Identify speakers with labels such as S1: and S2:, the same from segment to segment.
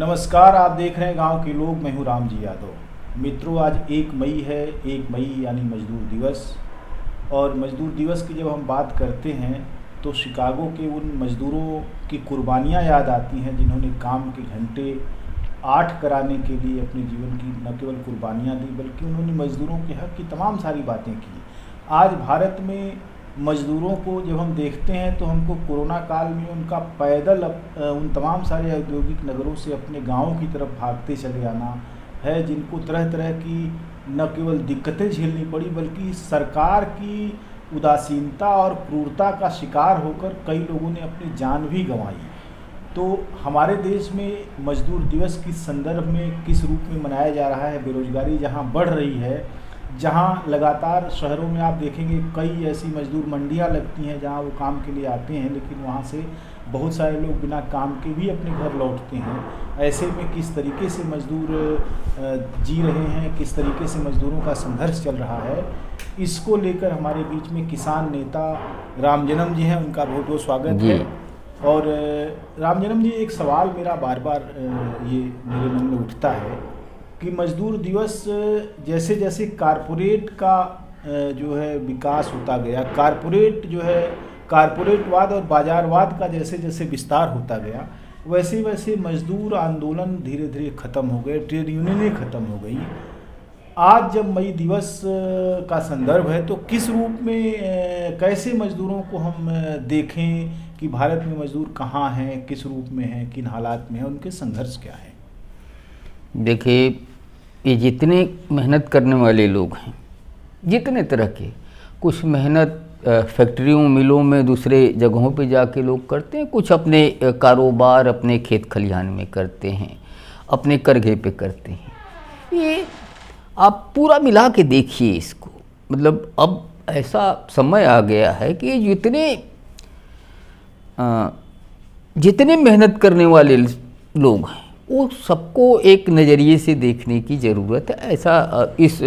S1: नमस्कार, आप देख रहे हैं गांव के लोग। मैं हूं राम जी यादव। मित्रों, आज 1 मई है। 1 मई यानी मजदूर दिवस। और मजदूर दिवस की जब हम बात करते हैं तो शिकागो के उन मज़दूरों की कुर्बानियां याद आती हैं जिन्होंने काम के घंटे 8 कराने के लिए अपने जीवन की न केवल कुर्बानियां दी बल्कि उन्होंने मज़दूरों के हक़ की तमाम सारी बातें की। आज भारत में मज़दूरों को जब हम देखते हैं तो हमको कोरोना काल में उनका पैदल उन तमाम सारे औद्योगिक नगरों से अपने गाँव की तरफ भागते चले आना है, जिनको तरह तरह की न केवल दिक्कतें झेलनी पड़ी बल्कि सरकार की उदासीनता और क्रूरता का शिकार होकर कई लोगों ने अपनी जान भी गंवाई। तो हमारे देश में मजदूर दिवस किस संदर्भ में, किस रूप में मनाया जा रहा है? बेरोजगारी जहां बढ़ रही है, जहां लगातार शहरों में आप देखेंगे कई ऐसी मजदूर मंडियां लगती हैं जहां वो काम के लिए आते हैं, लेकिन वहां से बहुत सारे लोग बिना काम के भी अपने घर लौटते हैं। ऐसे में किस तरीके से मजदूर जी रहे हैं, किस तरीके से मजदूरों का संघर्ष चल रहा है, इसको लेकर हमारे बीच में किसान नेता राम जन्म जी हैं। उनका बहुत बहुत स्वागत है। और राम जन्म जी, एक सवाल मेरा बार बार ये मेरे मन में उठता है कि मजदूर दिवस जैसे जैसे कारपोरेट का जो है विकास होता गया, कारपोरेटवाद और बाजारवाद का जैसे जैसे विस्तार होता गया, वैसे वैसे मजदूर आंदोलन धीरे धीरे ख़त्म हो गए, ट्रेड यूनियनें ख़त्म हो गई। आज जब मई दिवस का संदर्भ है तो किस रूप में, कैसे मजदूरों को हम देखें कि भारत में मजदूर कहाँ हैं, किस रूप में हैं, किन हालात में हैं, उनके संघर्ष क्या है?
S2: देखिए, ये जितने मेहनत करने वाले लोग हैं, जितने तरह के, कुछ मेहनत फैक्ट्रियों मिलों में दूसरे जगहों पे जाके लोग करते हैं, कुछ अपने कारोबार अपने खेत खलिहान में करते हैं, अपने करघे पे करते हैं। ये आप पूरा मिला के देखिए इसको। मतलब अब ऐसा समय आ गया है कि जितने मेहनत करने वाले लोग हैं वो सबको एक नज़रिए से देखने की ज़रूरत है। ऐसा इस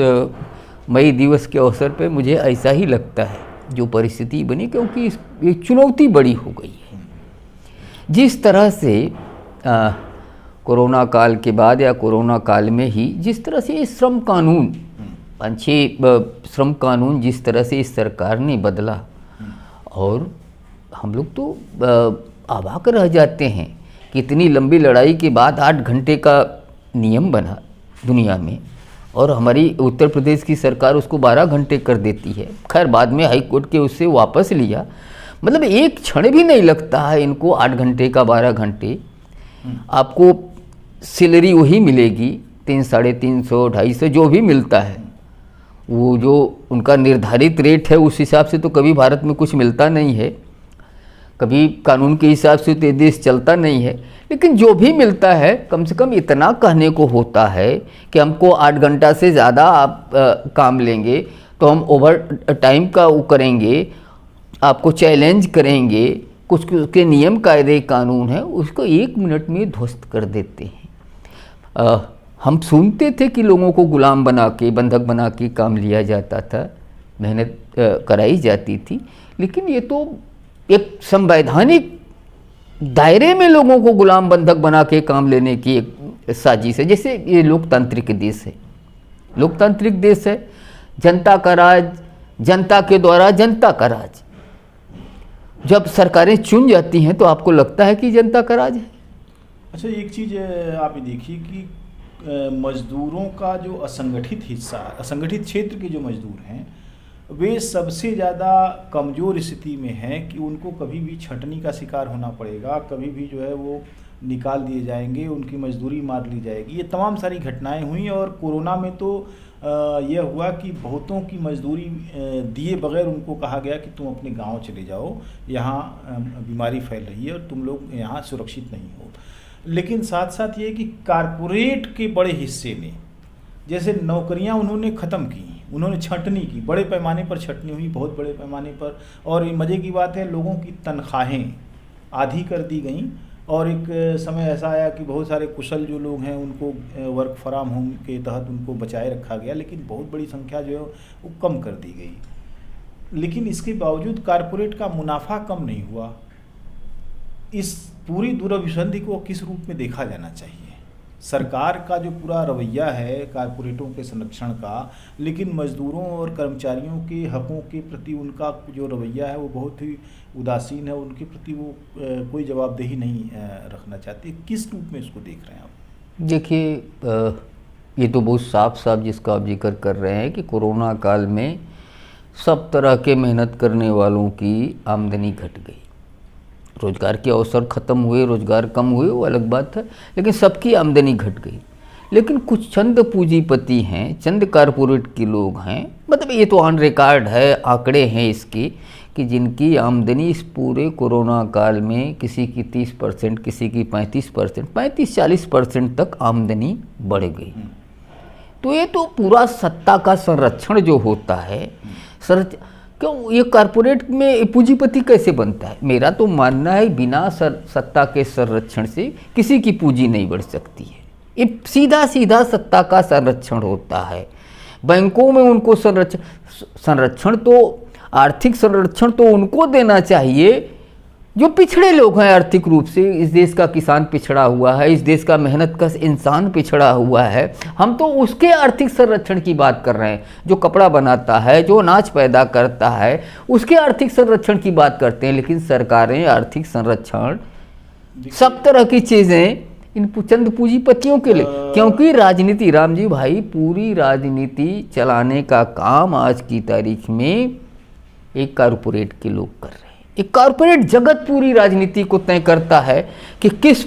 S2: मई दिवस के अवसर पे मुझे ऐसा ही लगता है जो परिस्थिति बनी, क्योंकि एक चुनौती बड़ी हो गई है। जिस तरह से कोरोना काल के बाद या कोरोना काल में ही जिस तरह से श्रम कानून, 5-6 श्रम कानून जिस तरह से इस सरकार ने बदला, और हम लोग तो अवाक रह जाते हैं कि इतनी लंबी लड़ाई के बाद 8 घंटे का नियम बना दुनिया में, और हमारी उत्तर प्रदेश की सरकार उसको 12 घंटे कर देती है। खैर, बाद में हाई कोर्ट के उससे वापस लिया। मतलब एक क्षण भी नहीं लगता है इनको 8 घंटे का 12 घंटे। आपको सैलरी वही मिलेगी, 300-350, 250 जो भी मिलता है, वो जो उनका निर्धारित रेट है उस हिसाब से तो कभी भारत में कुछ मिलता नहीं है, कभी कानून के हिसाब से तो देश चलता नहीं है। लेकिन जो भी मिलता है कम से कम इतना कहने को होता है कि हमको 8 घंटा से ज़्यादा आप काम लेंगे तो हम ओवर टाइम का वो करेंगे, आपको चैलेंज करेंगे, कुछ के नियम कायदे कानून है उसको 1 मिनट में ध्वस्त कर देते हैं। हम सुनते थे कि लोगों को गुलाम बना के, बंधक बना के काम लिया जाता था, मेहनत कराई जाती थी, लेकिन ये तो एक संवैधानिक दायरे में लोगों को गुलाम बंधक बना के काम लेने की एक साजिश है। जैसे ये लोकतांत्रिक देश है, लोकतांत्रिक देश है, जनता का राज, जनता के द्वारा जनता का राज। जब सरकारें चुन जाती हैं तो आपको लगता है कि जनता का राज है।
S1: अच्छा, एक चीज़ आप ये देखिए कि मजदूरों का जो असंगठित हिस्सा, असंगठित क्षेत्र के जो मजदूर हैं, वे सबसे ज़्यादा कमज़ोर स्थिति में हैं कि उनको कभी भी छंटनी का शिकार होना पड़ेगा, कभी भी जो है वो निकाल दिए जाएंगे, उनकी मजदूरी मार ली जाएगी। ये तमाम सारी घटनाएं हुई। और कोरोना में तो यह हुआ कि बहुतों की मजदूरी दिए बगैर उनको कहा गया कि तुम अपने गांव चले जाओ, यहाँ बीमारी फैल रही है और तुम लोग यहाँ सुरक्षित नहीं हो। लेकिन साथ साथ ये कि कारपोरेट के बड़े हिस्से ने, जैसे नौकरियां उन्होंने ख़त्म की, उन्होंने छंटनी की, बड़े पैमाने पर छंटनी हुई, बहुत बड़े पैमाने पर। और मज़े की बात है, लोगों की तनख्वाहें आधी कर दी गई। और एक समय ऐसा आया कि बहुत सारे कुशल जो लोग हैं उनको वर्क फ्रॉम होम के तहत उनको बचाए रखा गया, लेकिन बहुत बड़ी संख्या जो है वो कम कर दी गई। लेकिन इसके बावजूद कारपोरेट का मुनाफा कम नहीं हुआ। इस पूरी दूरभिसंधि को किस रूप में देखा जाना चाहिए? सरकार का जो पूरा रवैया है कारपोरेटों के संरक्षण का, लेकिन मजदूरों और कर्मचारियों के हकों के प्रति उनका जो रवैया है वो बहुत ही उदासीन है, उनके प्रति वो कोई जवाबदेही नहीं रखना चाहती। किस रूप में इसको देख रहे हैं आप?
S2: देखिए, ये तो बहुत साफ साफ जिसका आप जिक्र कर रहे हैं कि कोरोना काल में सब तरह के मेहनत करने वालों की आमदनी घट गई, रोज़गार के अवसर ख़त्म हुए, रोज़गार कम हुए, वो अलग बात है, लेकिन सबकी आमदनी घट गई। लेकिन कुछ चंद पूंजीपति हैं, चंद कारपोरेट के लोग हैं, मतलब ये तो ऑन रिकॉर्ड है, आंकड़े हैं इसके, कि जिनकी आमदनी इस पूरे कोरोना काल में किसी की 30%, किसी की 35%, 35-40% तक आमदनी बढ़ गई। तो ये तो पूरा सत्ता का संरक्षण जो होता है, क्यों ये कारपोरेट में पूंजीपति कैसे बनता है? मेरा तो मानना है बिना सत्ता के संरक्षण से किसी की पूंजी नहीं बढ़ सकती है। ये सीधा सीधा सत्ता का संरक्षण होता है। बैंकों में उनको संरक्षण तो, आर्थिक संरक्षण तो उनको देना चाहिए जो पिछड़े लोग हैं आर्थिक रूप से। इस देश का किसान पिछड़ा हुआ है, इस देश का मेहनत कश इंसान पिछड़ा हुआ है। हम तो उसके आर्थिक संरक्षण की बात कर रहे हैं, जो कपड़ा बनाता है, जो अनाज पैदा करता है, उसके आर्थिक संरक्षण की बात करते हैं। लेकिन सरकारें आर्थिक संरक्षण, सब तरह की चीज़ें इन चंद पूंजीपतियों के लिए, क्योंकि राजनीति, राम जी भाई, पूरी राजनीति चलाने का काम आज की तारीख में एक कारपोरेट के लोग कर रहे हैं। एक कारपोरेट जगत पूरी राजनीति को तय करता है कि किस,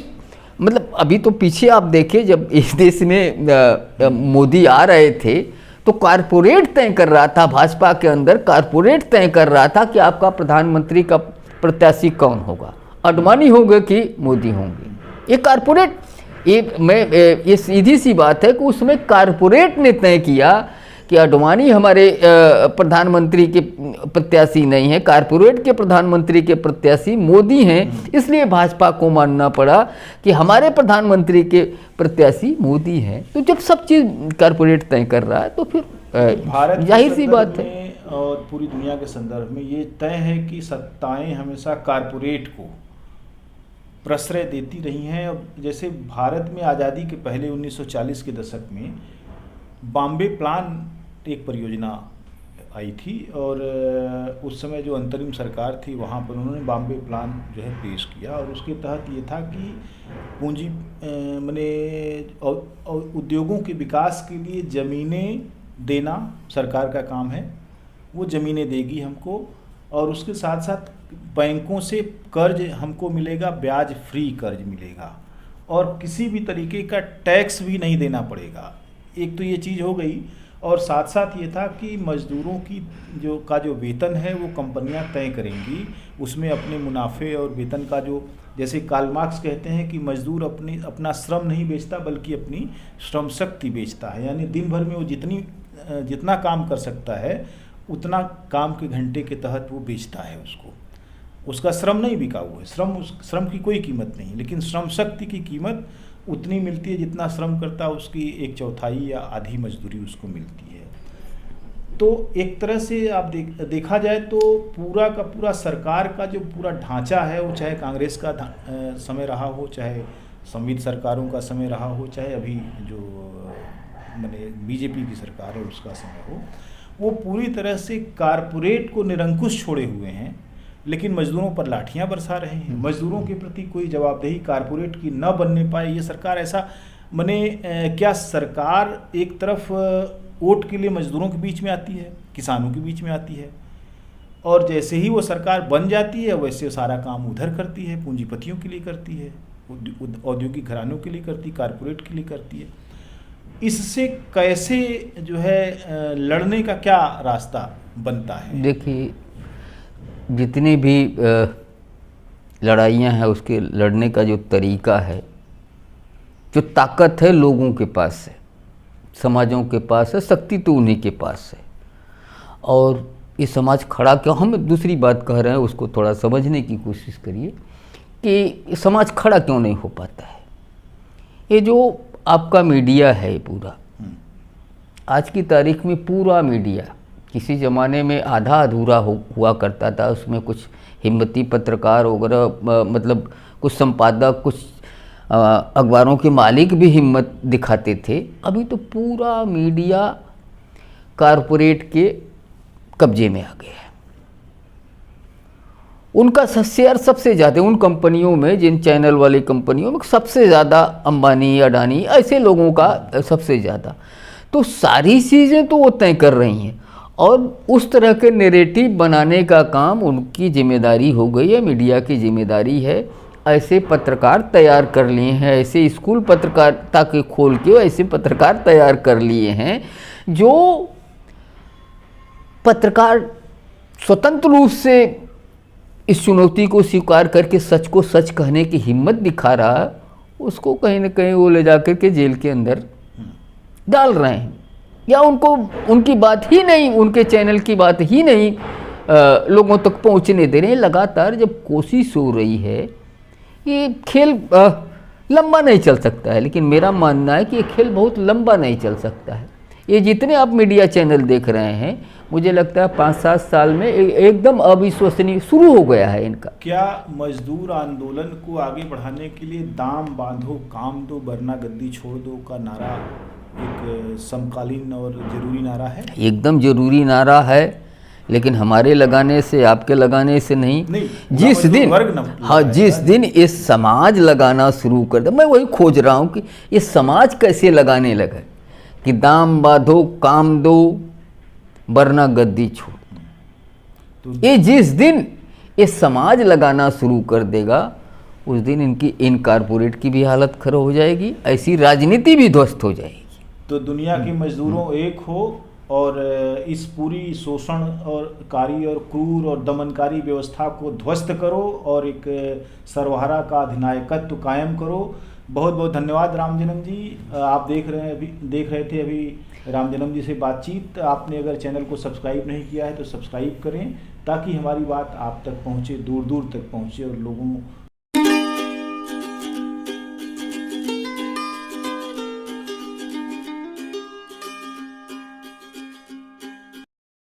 S2: मतलब अभी तो पीछे आप देखिए, जब इस देश में मोदी आ रहे थे तो कारपोरेट तय कर रहा था, भाजपा के अंदर कारपोरेट तय कर रहा था कि आपका प्रधानमंत्री का प्रत्याशी कौन होगा, अडवाणी होंगे कि मोदी होंगे। ये कारपोरेट, ये सीधी सी बात है कि उसमें कारपोरेट ने तय किया कि अडवाणी हमारे प्रधानमंत्री के प्रत्याशी नहीं है, कारपोरेट के प्रधानमंत्री के प्रत्याशी मोदी हैं। इसलिए भाजपा को मानना पड़ा कि हमारे प्रधानमंत्री के प्रत्याशी मोदी हैं। तो जब सब चीज़ कारपोरेट तय कर रहा है तो फिर
S1: भारत
S2: जाहिर सी बात है
S1: और पूरी दुनिया के संदर्भ में ये तय है कि सत्ताएं हमेशा कारपोरेट को प्रश्रय देती रही हैं। जैसे भारत में आज़ादी के पहले 1940 के दशक में बॉम्बे प्लान एक परियोजना आई थी, और उस समय जो अंतरिम सरकार थी वहाँ पर उन्होंने बॉम्बे प्लान जो है पेश किया, और उसके तहत ये था कि पूंजी उद्योगों के विकास के लिए ज़मीनें देना सरकार का काम है, वो ज़मीनें देगी हमको, और उसके साथ साथ बैंकों से कर्ज हमको मिलेगा, ब्याज फ्री कर्ज मिलेगा, और किसी भी तरीके का टैक्स भी नहीं देना पड़ेगा। एक तो ये चीज़ हो गई, और साथ साथ ये था कि मज़दूरों की जो वेतन है वो कंपनियां तय करेंगी, उसमें अपने मुनाफे और वेतन का जो, जैसे कार्ल मार्क्स कहते हैं कि मज़दूर अपना श्रम नहीं बेचता बल्कि अपनी श्रम शक्ति बेचता है। यानी दिन भर में वो जितना काम कर सकता है उतना काम के घंटे के तहत वो बेचता है उसको, उसका श्रम नहीं बिका हुआ है, श्रम की कोई कीमत नहीं, लेकिन श्रम शक्ति की कीमत उतनी मिलती है जितना श्रम करता है उसकी 1/4 या आधी मजदूरी उसको मिलती है। तो एक तरह से आप देखा जाए तो पूरा का पूरा सरकार का जो पूरा ढांचा है, वो चाहे कांग्रेस का समय रहा हो, चाहे संविध सरकारों का समय रहा हो, चाहे अभी जो मैंने बीजेपी की सरकार है उसका समय हो, वो पूरी तरह से कारपोरेट को निरंकुश छोड़े हुए हैं, लेकिन मजदूरों पर लाठियां बरसा रहे हैं। मजदूरों के प्रति कोई जवाबदेही कारपोरेट की न बनने पाए ये सरकार, ऐसा क्या सरकार एक तरफ वोट के लिए मजदूरों के बीच में आती है, किसानों के बीच में आती है, और जैसे ही वो सरकार बन जाती है वैसे सारा काम उधर करती है, पूंजीपतियों के लिए करती है, औद्योगिक घरानों के लिए करती, कारपोरेट के लिए करती है। इससे कैसे जो है लड़ने का क्या रास्ता बनता है?
S2: देखिए, जितनी भी लड़ाइयाँ हैं उसके लड़ने का जो तरीका है, जो ताकत है लोगों के पास है, समाजों के पास है, शक्ति तो उन्हीं के पास है। और ये समाज खड़ा क्यों, हम दूसरी बात कह रहे हैं उसको थोड़ा समझने की कोशिश करिए कि समाज खड़ा क्यों नहीं हो पाता है। ये जो आपका मीडिया है पूरा, आज की तारीख में पूरा मीडिया, किसी ज़माने में आधा अधूरा हुआ करता था, उसमें कुछ हिम्मती पत्रकार वगैरह, मतलब कुछ संपादक, कुछ अखबारों के मालिक भी हिम्मत दिखाते थे। अभी तो पूरा मीडिया कारपोरेट के कब्जे में आ गया है। उनका शेयर सबसे ज़्यादा उन कंपनियों में, जिन चैनल वाली कंपनियों में सबसे ज़्यादा अंबानी, अडानी, ऐसे लोगों का सबसे ज़्यादा। तो सारी चीज़ें तो वो तय कर रही हैं और उस तरह के नैरेटिव बनाने का काम उनकी जिम्मेदारी हो गई है, मीडिया की जिम्मेदारी है। ऐसे पत्रकार तैयार कर लिए हैं, ऐसे स्कूल पत्रकारिता के खोल के ऐसे पत्रकार तैयार कर लिए हैं जो पत्रकार स्वतंत्र रूप से इस चुनौती को स्वीकार करके सच को सच कहने की हिम्मत दिखा रहा, उसको कहीं ना कहीं वो ले जाकर के जेल के अंदर डाल रहे हैं, या उनको उनकी बात ही नहीं, उनके चैनल की बात ही नहीं लोगों तक पहुंचने दे रहे हैं। लगातार जब कोशिश हो रही है, ये खेल लंबा नहीं चल सकता है, लेकिन मेरा मानना है कि ये खेल बहुत लंबा नहीं चल सकता है। ये जितने आप मीडिया चैनल देख रहे हैं, मुझे लगता है 5-7 साल में एकदम अविश्वसनीय शुरू हो गया है इनका।
S1: क्या मजदूर आंदोलन को आगे बढ़ाने के लिए दाम बांधो काम दो वरना गद्दी छोड़ दो का नारा एक समकालीन और जरूरी नारा है?
S2: एकदम जरूरी नारा है, लेकिन हमारे लगाने से, आपके लगाने से नहीं। जिस दिन, हाँ, जिस दिन ये समाज लगाना शुरू कर दे, मैं वही खोज रहा हूँ कि ये समाज कैसे लगाने लगा कि दाम बांधो काम दो वरना गद्दी छोड़ दो। ये जिस दिन ये समाज लगाना शुरू कर देगा, उस दिन इन कारपोरेट की भी हालत खराब हो जाएगी, ऐसी राजनीति भी ध्वस्त हो जाएगी।
S1: तो दुनिया के मजदूरों एक हो और इस पूरी शोषण और कारी और क्रूर और दमनकारी व्यवस्था को ध्वस्त करो और एक सर्वहारा का अधिनायकत्व कायम करो। बहुत बहुत धन्यवाद राम जन्म जी। आप देख रहे थे अभी राम जन्म जी से बातचीत। आपने अगर चैनल को सब्सक्राइब नहीं किया है तो सब्सक्राइब करें ताकि हमारी बात आप तक पहुंचे, दूर दूर तक पहुंचे और लोगों